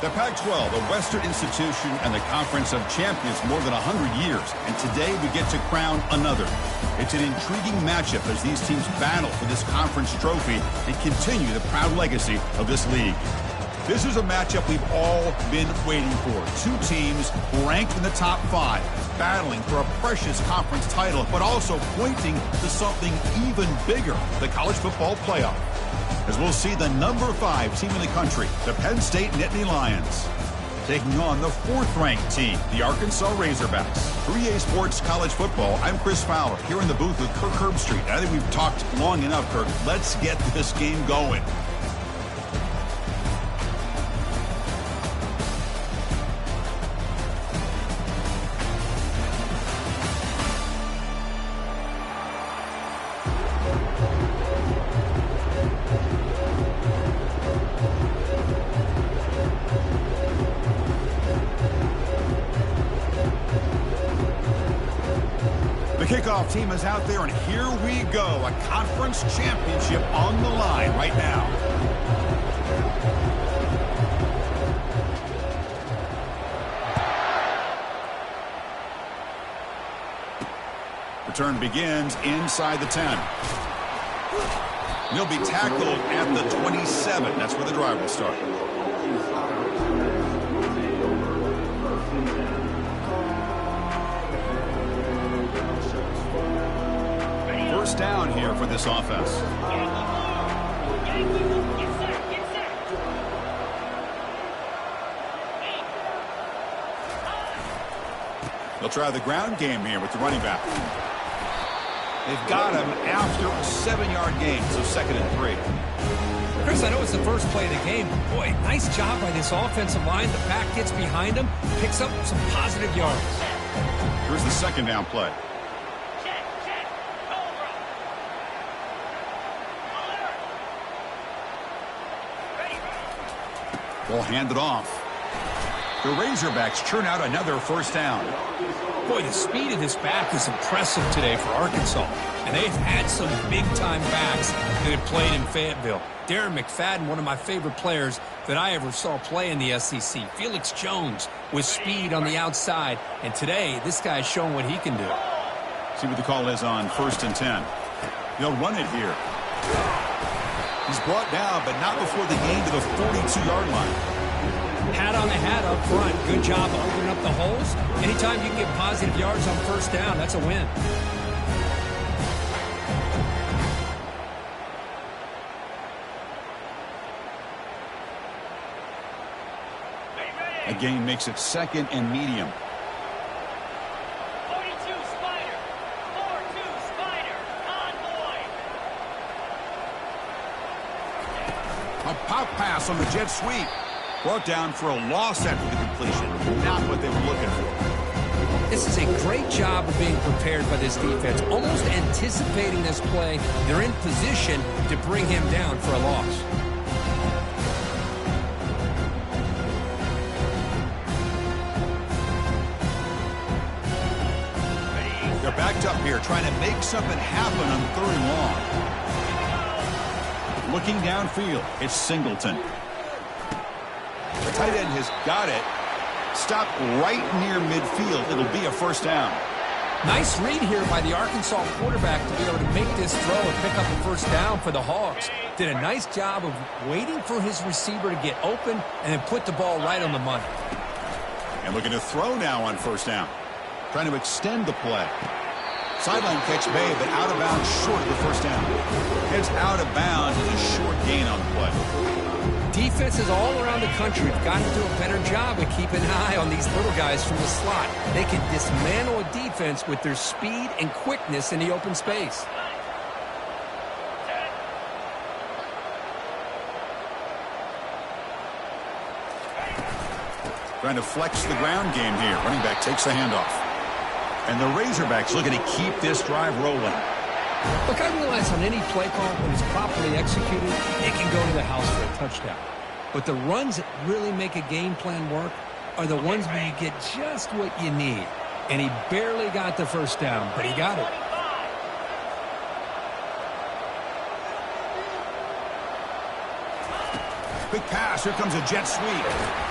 The Pac-12, a Western institution and the Conference of Champions more than 100 years. And today we get to crown another. It's an intriguing matchup as these teams battle for this conference trophy and continue the proud legacy of this league. This is a matchup we've all been waiting for. Two teams ranked in the top 5, battling for a precious conference title, but also pointing to something even bigger, the college football playoff. As we'll see the number 5 team in the country, the Penn State Nittany Lions, taking on the 4th-ranked team, the Arkansas Razorbacks. 3A Sports College Football, I'm Chris Fowler, here in the booth with Kirk Herbstreit. I think we've talked long enough, Kirk. Let's get this game going. Kickoff team is out there, and here we go. A conference championship on the line right now. Return begins inside the 10. He'll be tackled at the 27. That's where the drive will start. First down here for this offense. They'll try the ground game here with the running back. They've got him after a 7-yard gain, so 2nd and 3. Chris, I know it's the first play of the game. Boy, nice job by this offensive line. The back gets behind him, picks up some positive yards. Here's the 2nd down play. Ball handed off. The Razorbacks churn out another first down. Boy, the speed of this back is impressive today for Arkansas. And they've had some big-time backs that have played in Fayetteville. Darren McFadden, one of my favorite players that I ever saw play in the SEC. Felix Jones with speed on the outside. And today, this guy's showing what he can do. See what the call is on 1st and 10. They'll run it here. He's brought down, but not before the gain to the 42-yard line. Hat on the hat up front. Good job of opening up the holes. Anytime you can get positive yards on first down, that's a win. A gain makes it 2nd and medium. A pop pass on the jet sweep. Brought down for a loss after the completion. Not what they were looking for. This is a great job of being prepared by this defense. Almost anticipating this play. They're in position to bring him down for a loss. They're backed up here trying to make something happen on 3rd and long. Looking downfield, it's Singleton. The tight end has got it. Stopped right near midfield. It'll be a first down. Nice read here by the Arkansas quarterback to be able to make this throw and pick up a first down for the Hogs. Did a nice job of waiting for his receiver to get open and then put the ball right on the money. And looking to throw now on first down. Trying to extend the play. Sideline catch made, but out of bounds short of the first down. It's out of bounds as a short gain on the play. Defenses all around the country have got to do a better job of keeping an eye on these little guys from the slot. They can dismantle a defense with their speed and quickness in the open space. Trying to flex the ground game here. Running back takes the handoff. And the Razorbacks looking to keep this drive rolling. Look, I realize on any play call, when it's properly executed, it can go to the house for a touchdown. But the runs that really make a game plan work are the ones where you get just what you need. And he barely got the first down, but he got it. Big pass. Here comes a jet sweep.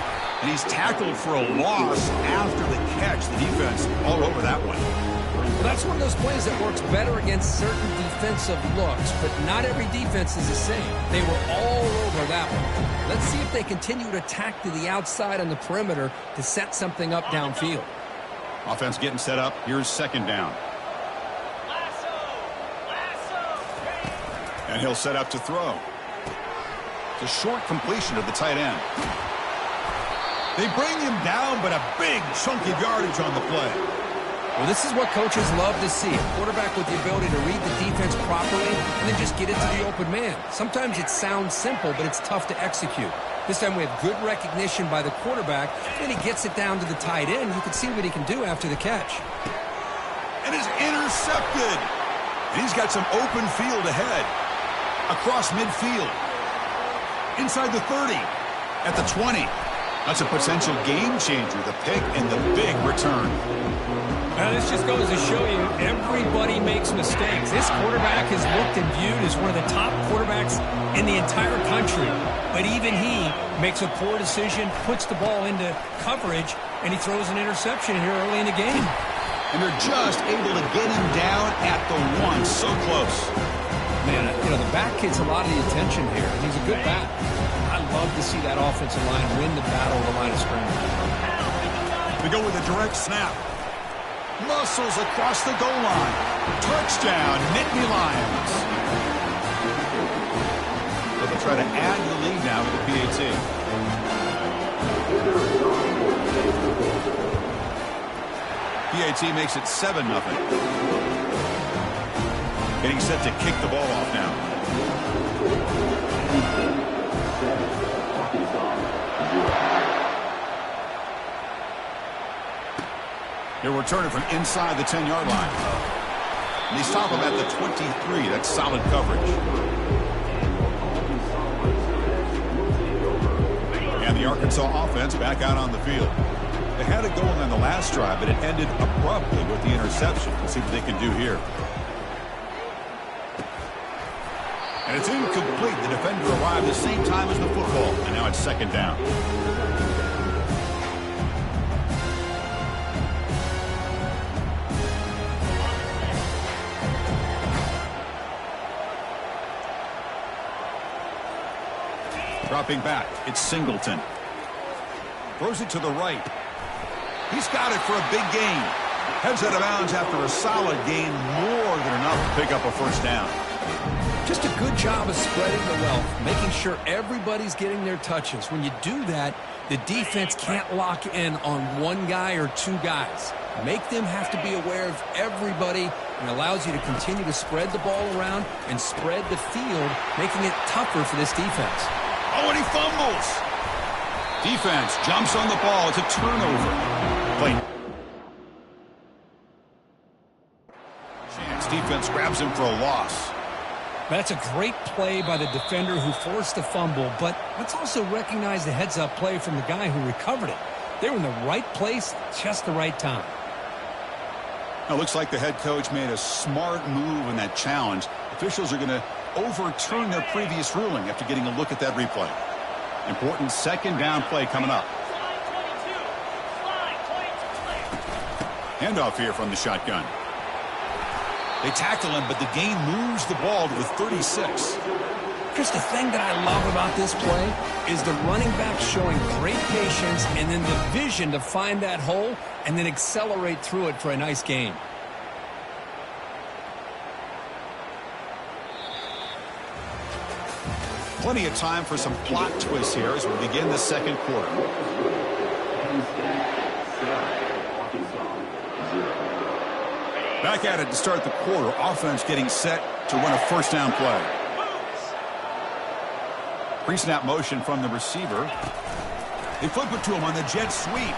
And he's tackled for a loss after the catch. The defense all over that one. Well, that's one of those plays that works better against certain defensive looks, but not every defense is the same. They were all over that one. Let's see if they continue to attack to the outside on the perimeter to set something up downfield. Offense getting set up. Here's second down. And he'll set up to throw. It's a short completion of the tight end. They bring him down, but a big chunk of yardage on the play. Well, this is what coaches love to see. A quarterback with the ability to read the defense properly and then just get it to the open man. Sometimes it sounds simple, but it's tough to execute. This time we have good recognition by the quarterback, and he gets it down to the tight end. You can see what he can do after the catch. And is intercepted. And he's got some open field ahead. Across midfield. Inside the 30. At the 20. That's a potential game changer. The pick and the big return. Now, this just goes to show you everybody makes mistakes. This quarterback is looked and viewed as one of the top quarterbacks in the entire country. But even he makes a poor decision, puts the ball into coverage, and he throws an interception here early in the game. And they're just able to get him down at the one. So close. Man, you know, the back gets a lot of the attention here. He's a good back. I love to see that offensive line win the battle of the line of scrimmage. We go with a direct snap. Muscles across the goal line. Touchdown, Nittany Lions. So they'll try to add the lead now with the PAT. PAT makes it 7-0. Getting set to kick the ball off now. They'll return it from inside the 10-yard line. And they stop him at the 23. That's solid coverage. And the Arkansas offense back out on the field. They had it going on the last drive, but it ended abruptly with the interception. Let's see what they can do here. And it's incomplete. The defender arrived the same time as the football. And now it's second down. Dropping back, it's Singleton. Throws it to the right. He's got it for a big gain. Heads out of bounds after a solid gain, more than enough to pick up a first down. Just a good job of spreading the wealth, making sure everybody's getting their touches. When you do that, the defense can't lock in on one guy or two guys. Make them have to be aware of everybody, and allows you to continue to spread the ball around and spread the field, making it tougher for this defense. Oh, and he fumbles. Defense jumps on the ball. It's a turnover. Play. Chance. Defense grabs him for a loss. That's a great play by the defender who forced the fumble, but let's also recognize the heads-up play from the guy who recovered it. They were in the right place, just the right time. Now, looks like the head coach made a smart move in that challenge. Officials are going to overturn their previous ruling after getting a look at that replay. Important second down play coming up. Handoff here from the shotgun. They tackle him, but the gain moves the ball to the 36. Just the thing that I love about this play is the running back showing great patience and then the vision to find that hole and then accelerate through it for a nice gain. Plenty of time for some plot twists here as we begin the second quarter. Back at it to start the quarter. Offense getting set to run a first down play. Pre-snap motion from the receiver. They flip it to him on the jet sweep.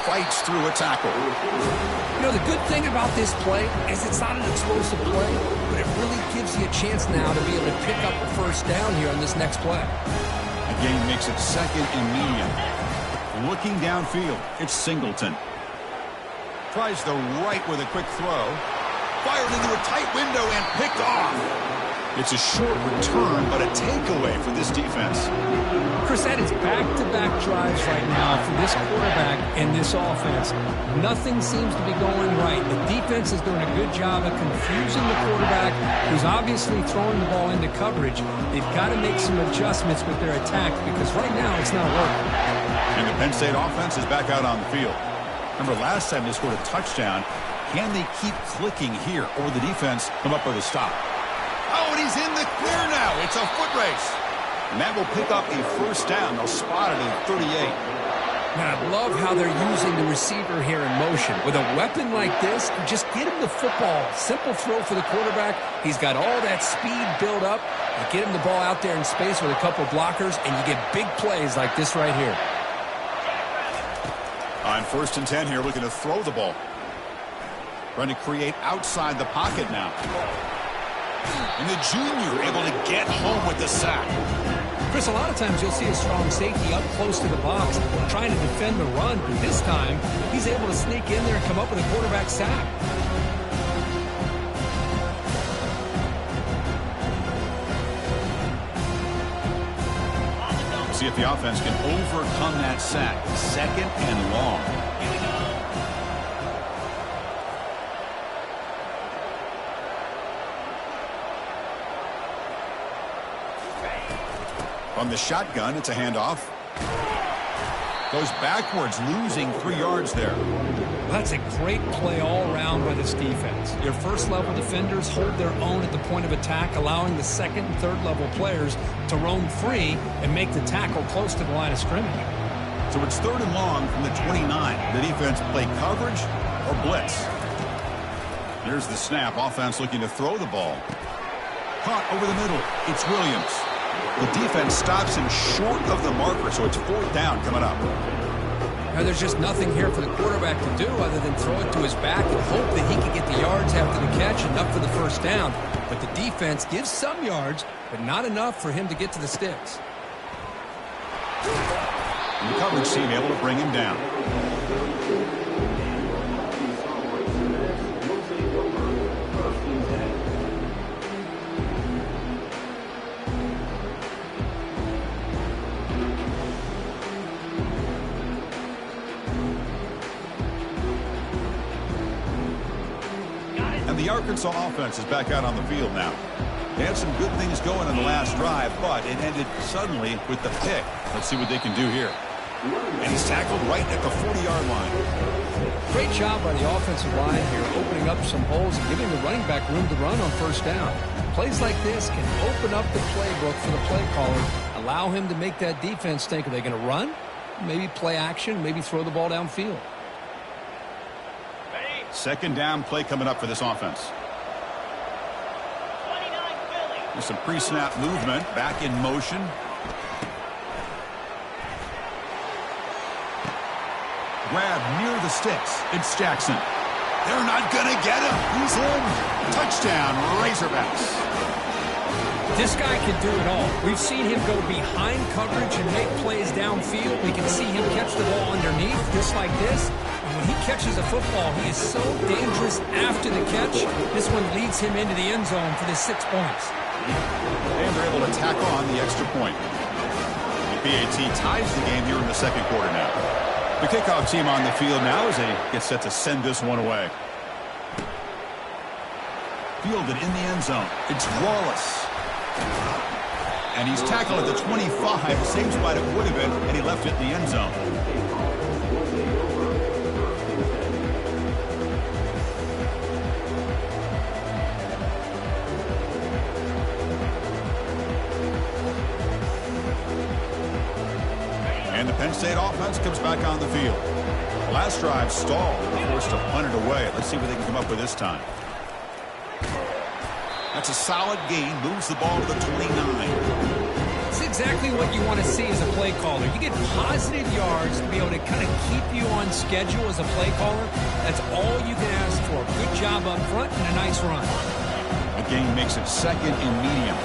Fights through a tackle. You know, the good thing about this play is it's not an explosive play, but it really gives you a chance now to be able to pick up a first down here on this next play. The game makes it second and medium. Looking downfield, it's Singleton. Tries the right with a quick throw. Fired into a tight window and picked off. It's a short return, but a takeaway for this defense. Chris, that is back-to-back drives right now for this quarterback and this offense. Nothing seems to be going right. The defense is doing a good job of confusing the quarterback, who's obviously throwing the ball into coverage. They've got to make some adjustments with their attack because right now it's not working. And the Penn State offense is back out on the field. Remember, last time they scored a touchdown. Can they keep clicking here, or will the defense come up with a stop? Oh, and he's in the clear now. It's a foot race. And that will pick up a first down. They'll spot it at 38. Man, I love how they're using the receiver here in motion. With a weapon like this, just get him the football. Simple throw for the quarterback. He's got all that speed built up. You get him the ball out there in space with a couple blockers, and you get big plays like this right here. On 1st and 10 here, looking to throw the ball. Trying to create outside the pocket now. And the junior able to get home with the sack. Chris, a lot of times you'll see a strong safety up close to the box trying to defend the run, but this time he's able to sneak in there and come up with a quarterback sack. See if the offense can overcome that sack. 2nd and long. From the shotgun, it's a handoff. Goes backwards, losing 3 yards there. Well, that's a great play all around by this defense. Your first-level defenders hold their own at the point of attack, allowing the second and third-level players to roam free and make the tackle close to the line of scrimmage. So it's 3rd and long from the 29. The defense play coverage or blitz. There's the snap. Offense looking to throw the ball. Caught over the middle. It's Williams. The defense stops him short of the marker, so it's 4th down coming up. Now, there's just nothing here for the quarterback to do other than throw it to his back and hope that he can get the yards after the catch, enough for the first down. But the defense gives some yards, but not enough for him to get to the sticks. And the coverage team able to bring him down. The Arkansas offense is back out on the field now. They had some good things going on the last drive, but it ended suddenly with the pick. Let's see what they can do here. And he's tackled right at the 40-yard line. Great job by the offensive line here, opening up some holes and giving the running back room to run on first down. Plays like this can open up the playbook for the play caller, allow him to make that defense think, are they going to run? Maybe play action, maybe throw the ball downfield. 2nd down play coming up for this offense. There's some pre-snap movement, back in motion. Grab near the sticks. It's Jackson. They're not going to get him. He's in. Touchdown, Razorbacks. This guy can do it all. We've seen him go behind coverage and make plays downfield. We can see him catch the ball underneath, just like this. And when he catches a football, he is so dangerous after the catch. This one leads him into the end zone for the 6 points. And they're able to tack on the extra point. The PAT ties the game here in the 2nd quarter now. The kickoff team on the field now as they get set to send this one away. Fielded in the end zone. It's Wallace. And he's tackled at the 25, same spot it would have been, and he left it in the end zone. And the Penn State offense comes back on the field. Last drive stalled, forced to punt it away. Let's see what they can come up with this time. That's a solid gain, moves the ball to the 29. It's exactly what you want to see as a play caller. You get positive yards to be able to kind of keep you on schedule as a play caller. That's all you can ask for. Good job up front and a nice run. The gain makes it 2nd and medium.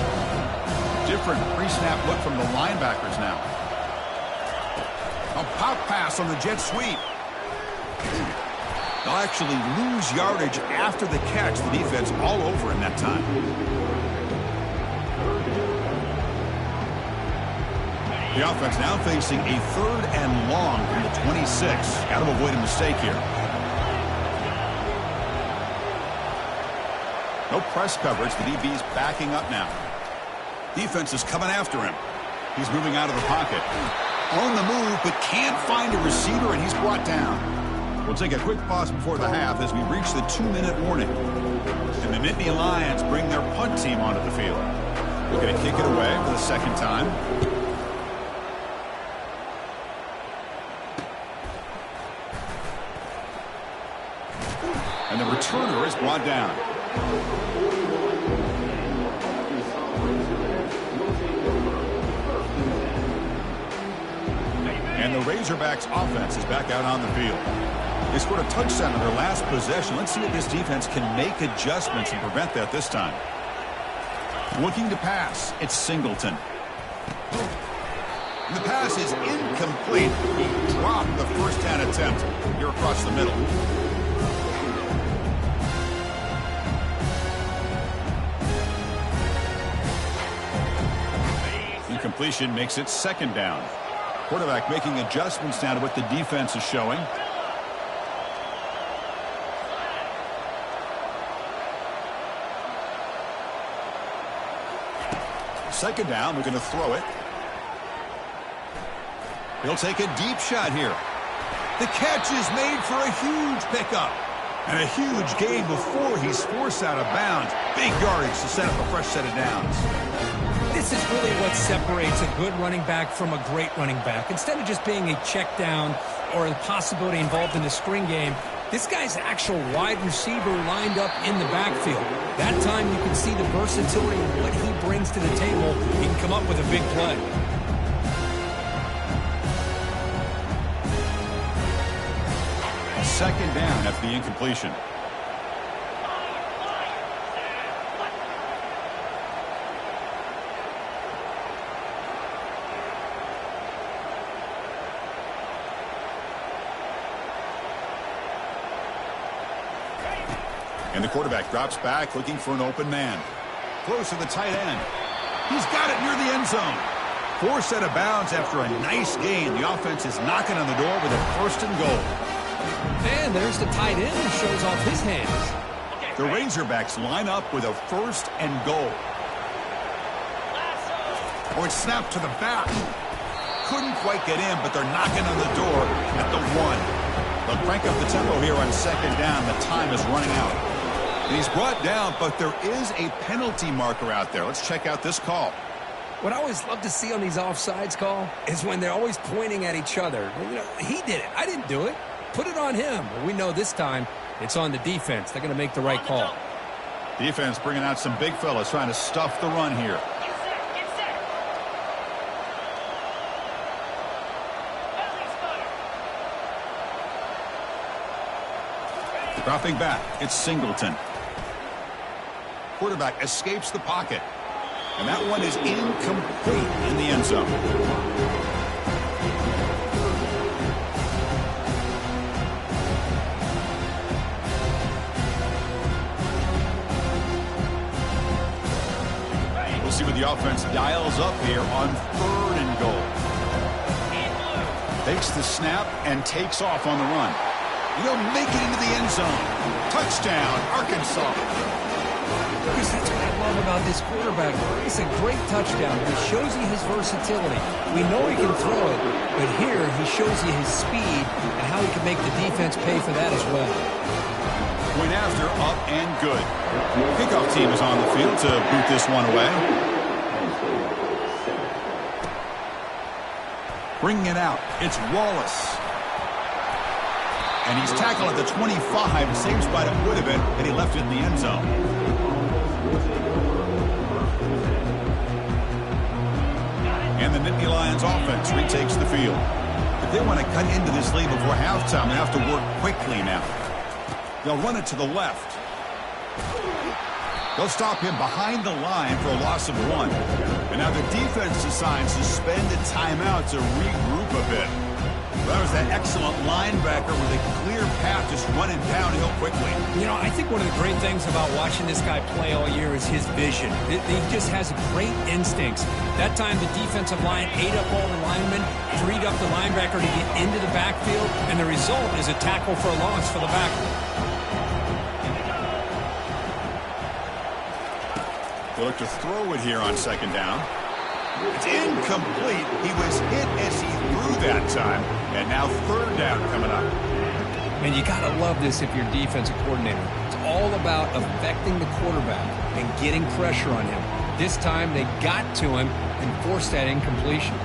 Different pre-snap look from the linebackers now. A pop pass on the jet sweep. They'll actually lose yardage after the catch. The defense all over him that time. The offense now facing a 3rd and long from the 26. Got to avoid a mistake here. No press coverage. The DB's backing up now. Defense is coming after him. He's moving out of the pocket. On the move, but can't find a receiver, and he's brought down. We'll take a quick pause before the half as we reach the 2-minute warning. And the Nittany Lions bring their punt team onto the field. They're going to kick it away for the 2nd time. And the returner is brought down. And the Razorbacks offense is back out on the field. They scored a touchdown in their last possession. Let's see if this defense can make adjustments and prevent that this time. Looking to pass. It's Singleton. The pass is incomplete. He dropped the first down attempt here across the middle. Incompletion makes it 2nd down. Quarterback making adjustments now to what the defense is showing. Second down, we're going to throw it. He'll take a deep shot here. The catch is made for a huge pickup. And a huge gain before he's forced out of bounds. Big yardage to set up a fresh set of downs. This is really what separates a good running back from a great running back. Instead of just being a check down or a possibility involved in a screen game, this guy's actual wide receiver lined up in the backfield. That time you can see the versatility of what he brings to the table. He can come up with a big play. Second down after the incompletion. And the quarterback drops back, looking for an open man. Close to the tight end. He's got it near the end zone. Forced out of bounds after a nice gain. The offense is knocking on the door with a 1st and goal. And there's the tight end who shows off his hands. The Razorbacks line up with a 1st and goal. Oh, it's snapped to the back. Couldn't quite get in, but they're knocking on the door at the 1. They'll crank up the tempo here on 2nd down. The time is running out. And he's brought down, but there is a penalty marker out there. Let's check out this call. What I always love to see on these offsides call is when they're always pointing at each other. You know, he did it. I didn't do it. Put it on him. But we know this time it's on the defense. They're going to make the right call. Defense bringing out some big fellas trying to stuff the run here. Dropping back, it's Singleton. Quarterback escapes the pocket. And that one is incomplete in the end zone. We'll see what the offense dials up here on 3rd and goal. Takes the snap and takes off on the run. He'll make it into the end zone. Touchdown, Arkansas. Because that's what I love about this quarterback. It's a great touchdown. He shows you his versatility. We know he can throw it, but here he shows you his speed and how he can make the defense pay for that as well. Point after, up and good. Kickoff team is on the field to boot this one away. Bringing it out, it's Wallace. And he's tackled at the 25, same spot it would have been, and he left it in the end zone. And the Nittany Lions offense retakes the field. If they want to cut into this lead before halftime, they have to work quickly now. They'll run it to the left. They'll stop him behind the line for a loss of 1. And now the defense decides to spend a timeout to regroup a bit. That was that excellent linebacker with a clear path just running downhill quickly. You know, I think one of the great things about watching this guy play all year is his vision. He just has great instincts. That time the defensive line ate up all the linemen, freed up the linebacker to get into the backfield, and the result is a tackle for a loss for the backer. They look to throw it here on second down. It's incomplete. He was hit as he threw that time. And now third down coming up. And you got to love this if you're defensive coordinator. It's all about affecting the quarterback and getting pressure on him. This time they got to him and forced that incompletion.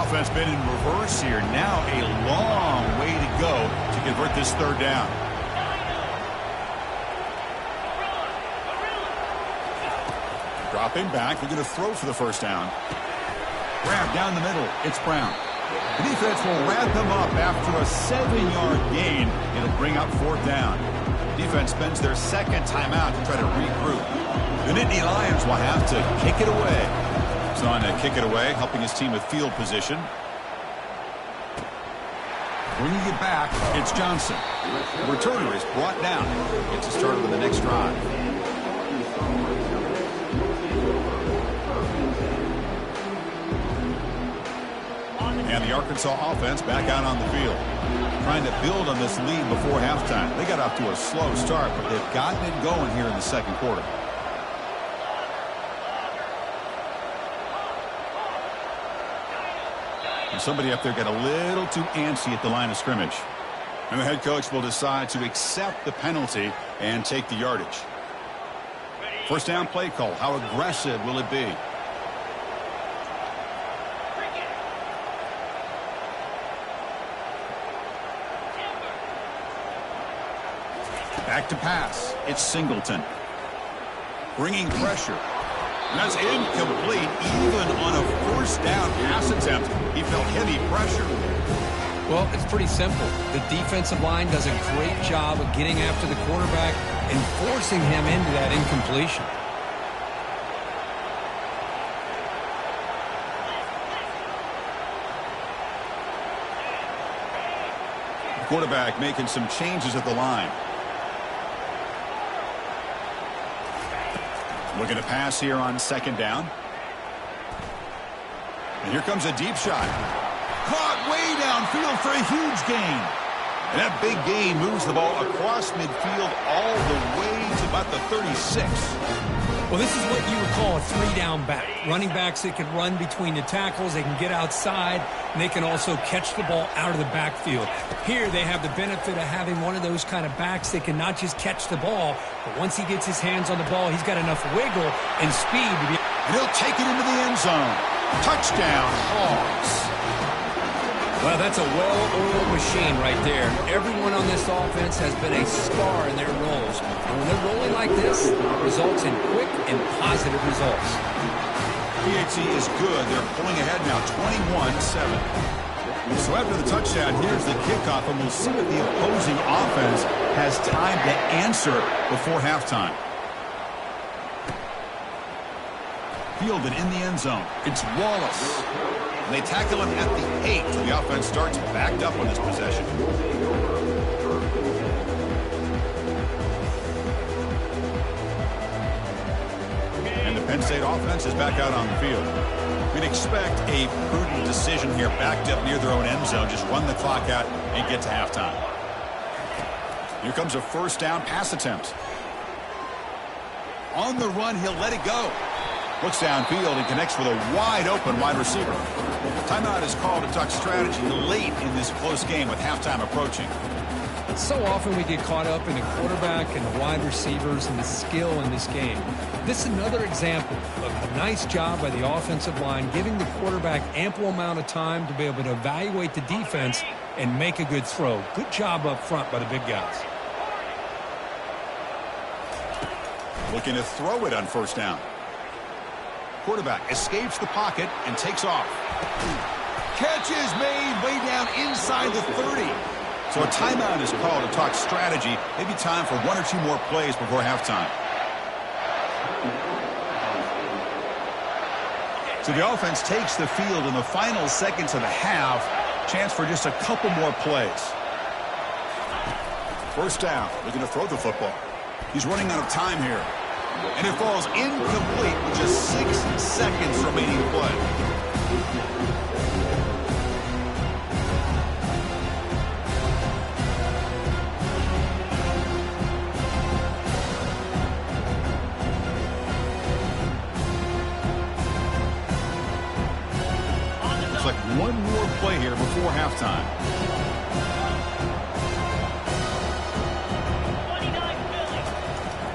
Offense been in reverse here. Now a long way to go to convert this third down. Dropping back, they're going to throw for the first down. Grab down the middle, it's Brown. The defense will wrap him up after a 7-yard gain. It'll bring up fourth down. Defense spends their second timeout to try to regroup. The Nittany Lions will have to kick it away. He's on to kick it away, helping his team with field position. Bringing it back, it's Johnson. The returner is brought down. Gets us started with the next drive. And the Arkansas offense back out on the field. Trying to build on this lead before halftime. They got off to a slow start, but they've gotten it going here in the second quarter. And somebody up there got a little too antsy at the line of scrimmage. And the head coach will decide to accept the penalty and take the yardage. First down play call. How aggressive will it be? Back to pass. It's Singleton. Bringing pressure. And that's incomplete. Even on a first down pass attempt, he felt heavy pressure. Well, it's pretty simple. The defensive line does a great job of getting after the quarterback and forcing him into that incompletion. The quarterback making some changes at the line. Looking to pass here on second down. And here comes a deep shot. Caught way downfield for a huge gain. And that big gain moves the ball across midfield all the way to about the 36. Well, this is what you would call a three-down back. Running backs that can run between the tackles, they can get outside, and they can also catch the ball out of the backfield. Here they have the benefit of having one of those kind of backs that can not just catch the ball, but once he gets his hands on the ball, he's got enough wiggle and speed to be... And he'll take it into the end zone. Touchdown, Hogs. Well, that's a well-oiled machine right there. Everyone on this offense has been a star in their roles. And when they're rolling like this, it results in quick and positive results. PAT is good. They're pulling ahead now, 21-7. So after the touchdown, here's the kickoff, and we'll see if the opposing offense has time to answer before halftime. Fielded in the end zone. It's Wallace. And they tackle him at the 8, so the offense starts backed up on this possession. And the Penn State offense is back out on the field. We'd expect a prudent decision here, backed up near their own end zone. Just run the clock out and get to halftime. Here comes a first down pass attempt. On the run, he'll let it go. Looks downfield and connects with a wide-open wide receiver. Timeout is called to talk strategy late in this close game with halftime approaching. So often we get caught up in the quarterback and the wide receivers and the skill in this game. This is another example of a nice job by the offensive line, giving the quarterback ample amount of time to be able to evaluate the defense and make a good throw. Good job up front by the big guys. Looking to throw it on first down. Quarterback escapes the pocket and takes off. Catch is made way down inside the 30. So a timeout is called to talk strategy. Maybe time for one or two more plays before halftime. So the offense takes the field in the final seconds of the half. Chance for just a couple more plays. First down. Looking to throw the football. He's running out of time here. And it falls incomplete with just 6 seconds remaining to play. Looks like one more play here before halftime.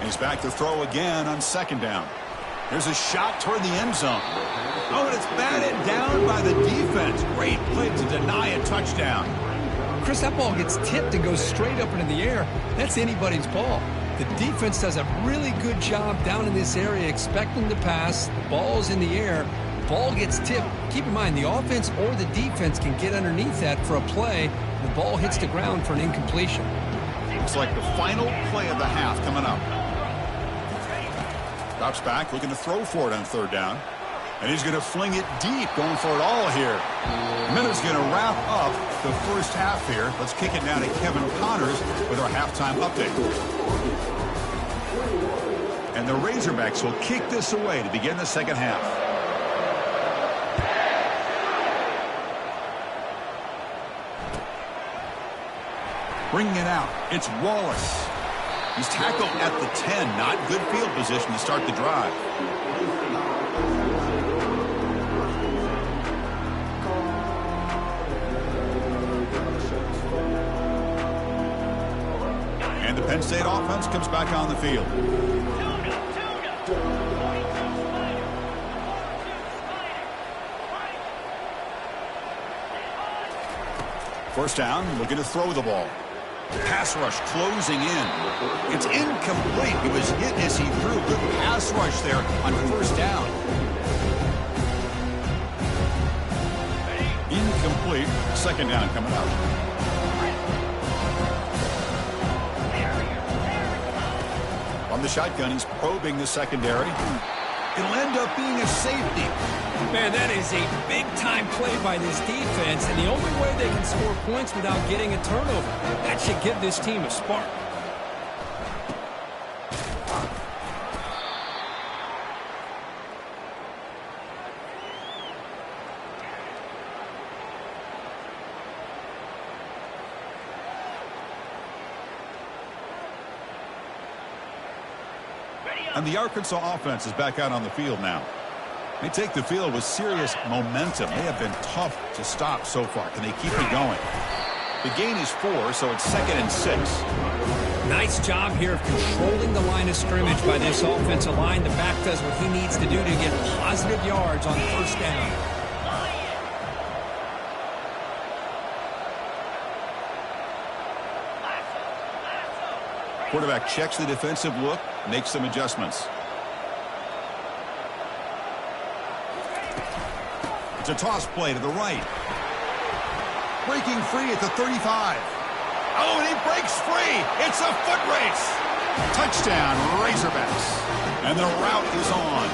He's back to throw again on second down. There's a shot toward the end zone. Oh, and it's batted down by the defense. Great play to deny a touchdown. Chris, that ball gets tipped and goes straight up into the air. That's anybody's ball. The defense does a really good job down in this area expecting the pass. The ball's in the air. Ball gets tipped. Keep in mind, the offense or the defense can get underneath that for a play. The ball hits the ground for an incompletion. Looks like the final play of the half coming up. Drops back, looking to throw for it on third down. And he's going to fling it deep, going for it all here. Minute's going to wrap up the first half here. Let's kick it now to Kevin Connors with our halftime update. And the Razorbacks will kick this away to begin the second half. Bringing it out, it's Wallace. He's tackled at the 10. Not good field position to start the drive. And the Penn State offense comes back on the field. First down, looking to throw the ball. Pass rush closing in. It's incomplete. He was hit as he threw. Good pass rush there on first down. Incomplete. Second down coming up. On the shotgun, he's probing the secondary. It'll end up being a safety. Man, that is a big-time play by this defense, and the only way they can score points without getting a turnover. That should give this team a spark. And the Arkansas offense is back out on the field now. They take the field with serious momentum. They have been tough to stop so far. Can they keep it going? The gain is 4, so it's 2nd and 6. Nice job here of controlling the line of scrimmage by this offensive line. The back does what he needs to do to get positive yards on first down. Quarterback checks the defensive look, makes some adjustments. It's a toss play to the right. Breaking free at the 35. Oh, and he breaks free. It's a foot race. Touchdown, Razorbacks. And the route is on.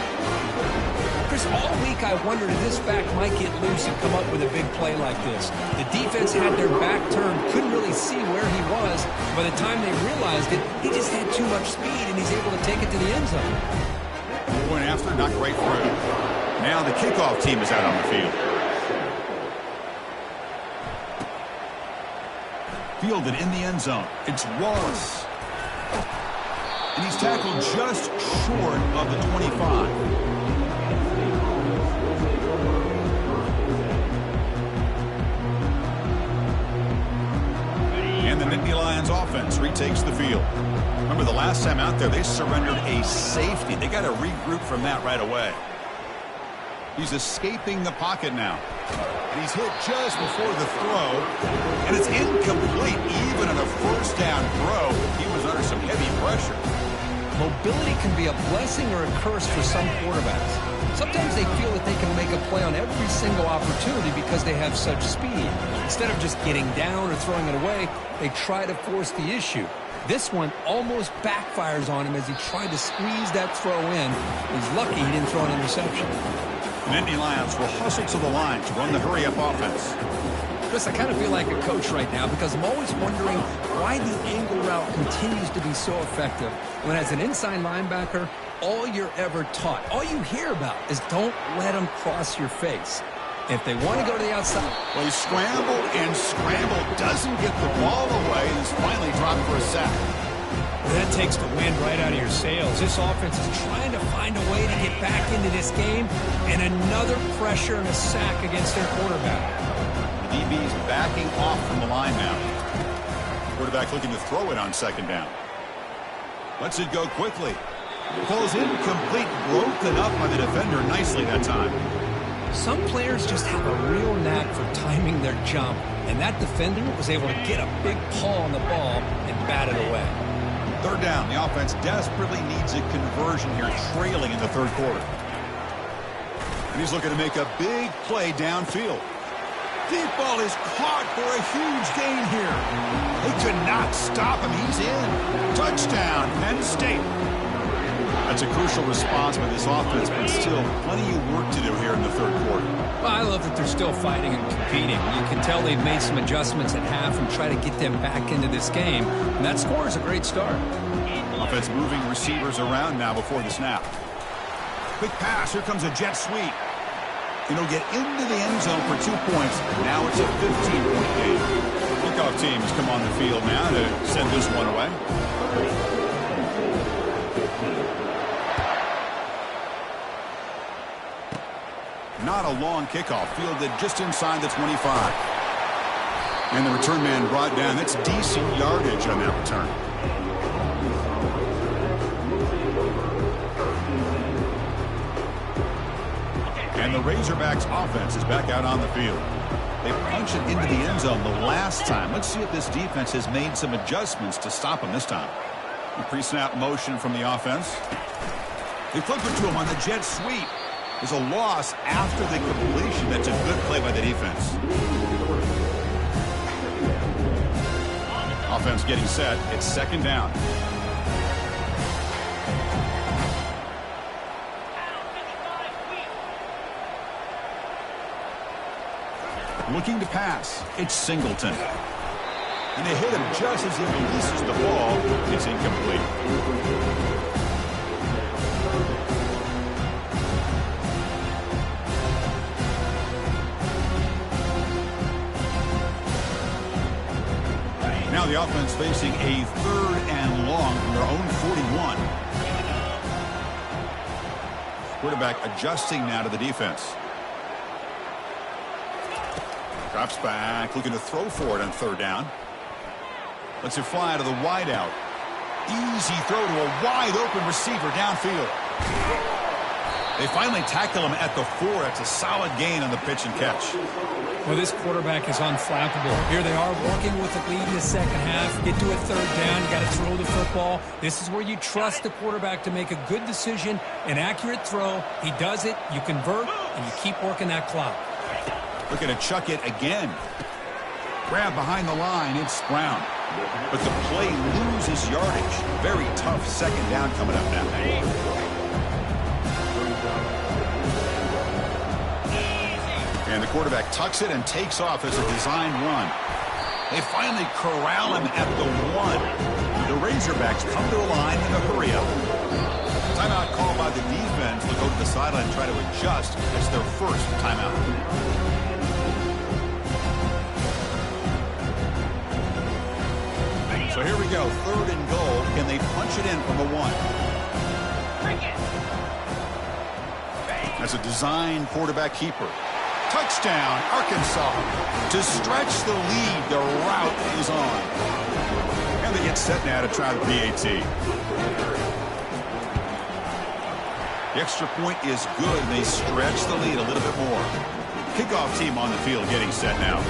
Chris, all week I wondered if this back might get loose and come up with a big play like this. The defense had their back turned, couldn't really see where he was. By the time they realized it, he just had too much speed, and he's able to take it to the end zone. Point after, knocked right through. Now the kickoff team is out on the field. Fielded in the end zone. It's Wallace. And he's tackled just short of the 25. And the Nittany Lions offense retakes the field. Remember, the last time out there, they surrendered a safety. They got to regroup from that right away. He's escaping the pocket now. And he's hit just before the throw. And it's incomplete. Even on a first down throw, he was under some heavy pressure. Mobility can be a blessing or a curse for some quarterbacks. Sometimes they feel that they can make a play on every single opportunity because they have such speed. Instead of just getting down or throwing it away, they try to force the issue. This one almost backfires on him as he tried to squeeze that throw in. He's lucky he didn't throw an interception. The Nittany Lions will hustle to the line to run the hurry-up offense. Chris, I kind of feel like a coach right now because I'm always wondering why the angle route continues to be so effective when as an inside linebacker, all you're ever taught, all you hear about is don't let them cross your face. If they want to go to the outside. Well, he scrambled and scrambled, doesn't get the ball away, and is finally dropped for a sack. That takes the wind right out of your sails. This offense is trying to find a way to get back into this game, and another pressure and a sack against their quarterback. The DB's backing off from the line now. Quarterback looking to throw it on second down. Lets it go quickly. Pulls incomplete, broken up by the defender nicely that time. Some players just have a real knack for timing their jump, and that defender was able to get a big paw on the ball and bat it away. Third down. The offense desperately needs a conversion here, trailing in the third quarter. And he's looking to make a big play downfield. Deep ball is caught for a huge gain here. They could not stop him. He's in. Touchdown, Penn State. That's a crucial response by this offense, but still plenty of work to do here in the third quarter. Well, I love that they're still fighting and competing. You can tell they've made some adjustments at half and try to get them back into this game. And that score is a great start. Offense moving receivers around now before the snap. Quick pass. Here comes a jet sweep. And he'll get into the end zone for 2 points. Now it's a 15-point game. Kickoff team has come on the field now to send this one away. Not a long kickoff, fielded just inside the 25. And the return man brought down. That's decent yardage on that return. And the Razorbacks offense is back out on the field. They punched it into the end zone the last time. Let's see if this defense has made some adjustments to stop them this time. The pre-snap motion from the offense. They flip it to him on the jet sweep. There's a loss after the completion. That's a good play by the defense. Offense getting set. It's second down. Looking to pass. It's Singleton. And they hit him just as he releases the ball. It's incomplete. Now the offense facing a third and long from their own 41. Quarterback adjusting now to the defense. Drops back, looking to throw for it on third down. Lets it fly to the wideout. Easy throw to a wide open receiver downfield. They finally tackle him at the 4. That's a solid gain on the pitch and catch. Well, this quarterback is unflappable. Here they are working with the lead in the second half. Get to a third down. You got to throw the football. This is where you trust the quarterback to make a good decision, an accurate throw. He does it, you convert, and you keep working that clock. Looking to chuck it again. Grab behind the line. It's Brown. But the play loses yardage. Very tough second down coming up now. And the quarterback tucks it and takes off as a design run. They finally corral him at the 1. The Razorbacks come to the line in a hurry-up. Timeout called by the defense. They'll go to the sideline and try to adjust. That's their first timeout. So here we go, third and goal. Can they punch it in from the 1? That's a design quarterback keeper. Touchdown, Arkansas. To stretch the lead, the route is on. And they get set now to try the PAT. The extra point is good. They stretch the lead a little bit more. Kickoff team on the field getting set now.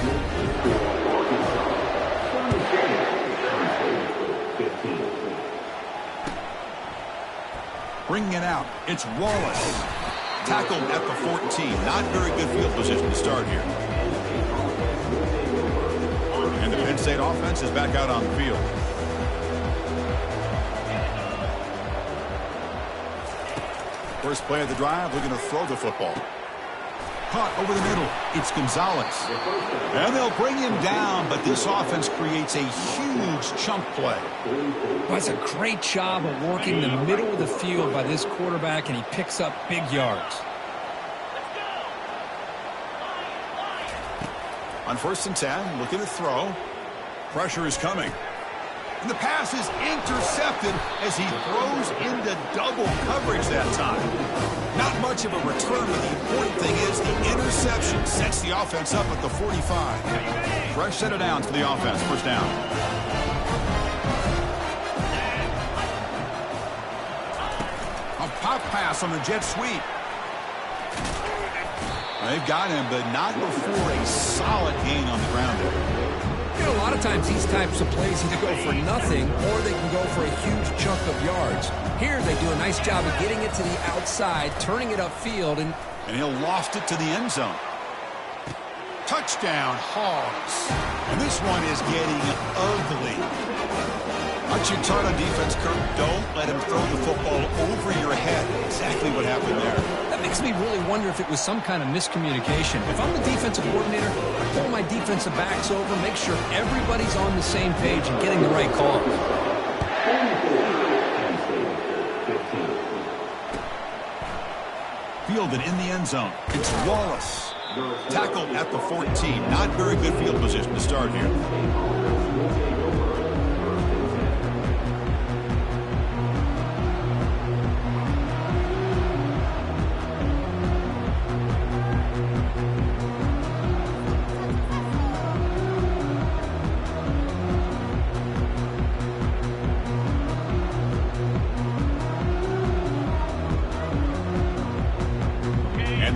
Bringing it out. It's Wallace. Tackled at the 14. Not very good field position to start here. And the Penn State offense is back out on the field. First play of the drive, looking to throw the football. caught over the middle. It's Gonzalez. And they'll bring him down, but this offense creates a huge chunk play. Well, that's a great job of working the middle of the field by this quarterback, and he picks up big yards. On 1st and 10, looking to throw. Pressure is coming. And the pass is intercepted as he throws into double coverage that time. Not much of a return, but the important thing is the interception sets the offense up at the 45. Fresh set of downs for the offense. First down. A pop pass on the jet sweep. They've got him, but not before a solid gain on the ground there. You know, a lot of times these types of plays either go for nothing or they can go for a huge chunk of yards. Here they do a nice job of getting it to the outside, turning it upfield, and he'll loft it to the end zone. Touchdown, Hogs. And this one is getting ugly. Aren't you tired on defense, Kirk? Don't let him throw the football over your head. Exactly what happened there. That makes me really wonder if it was some kind of miscommunication. If I'm the defensive coordinator, I pull my defensive backs over, make sure everybody's on the same page and getting the right call. Fielded in the end zone. It's Wallace. Tackled at the 14. Not very good field position to start here.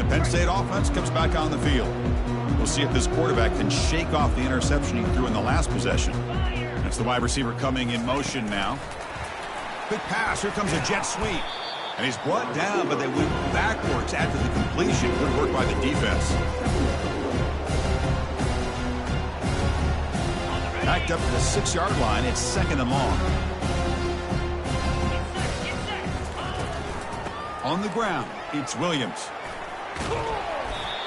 Penn State offense comes back on the field. We'll see if this quarterback can shake off the interception he threw in the last possession. That's the wide receiver coming in motion now. Big pass. Here comes a jet sweep. And he's brought down, but they went backwards after the completion. Good work by the defense. Backed up to the 6-yard line. It's 2nd and long. On the ground, it's Williams.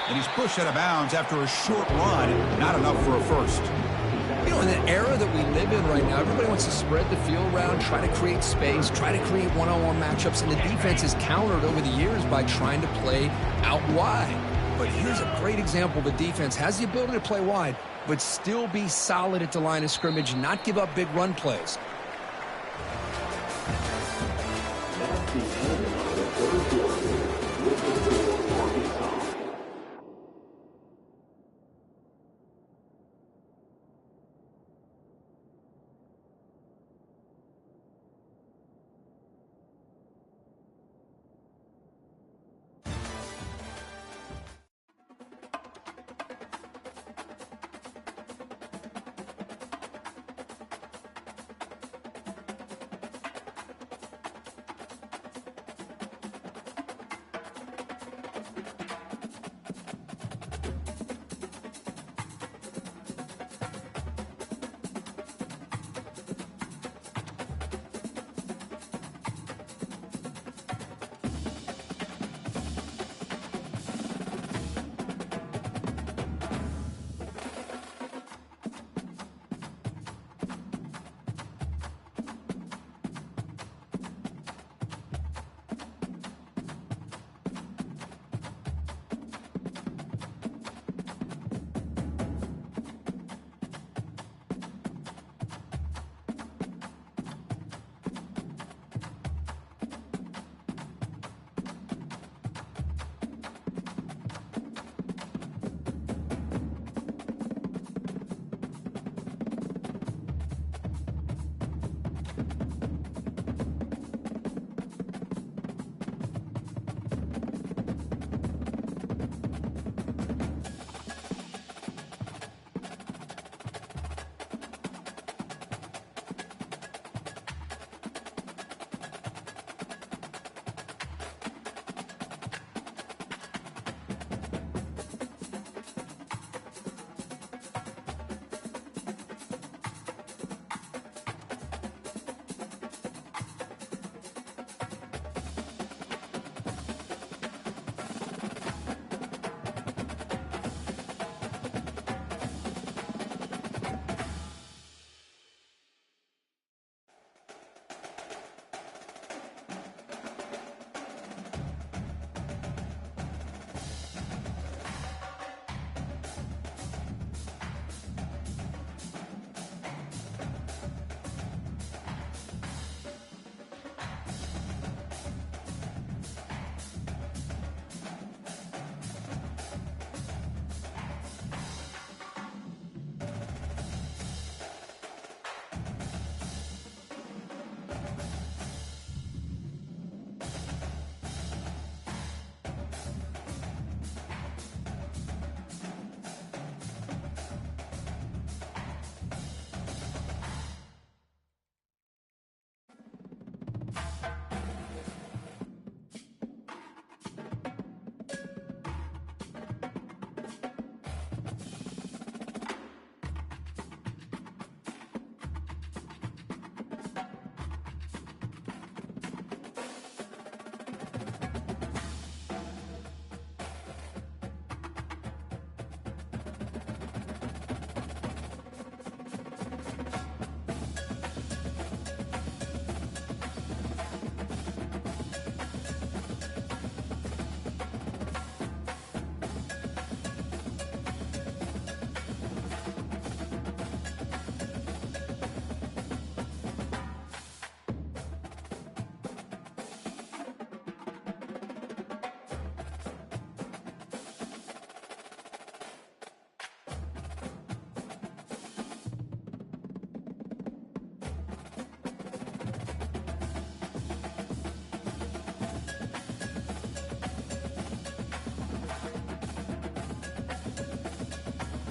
And he's pushed out of bounds after a short run. Not enough for a first. You know, in the era that we live in right now, everybody wants to spread the field around, try to create space, try to create one-on-one matchups, and the defense is countered over the years by trying to play out wide. But here's a great example of a defense has the ability to play wide, but still be solid at the line of scrimmage and not give up big run plays.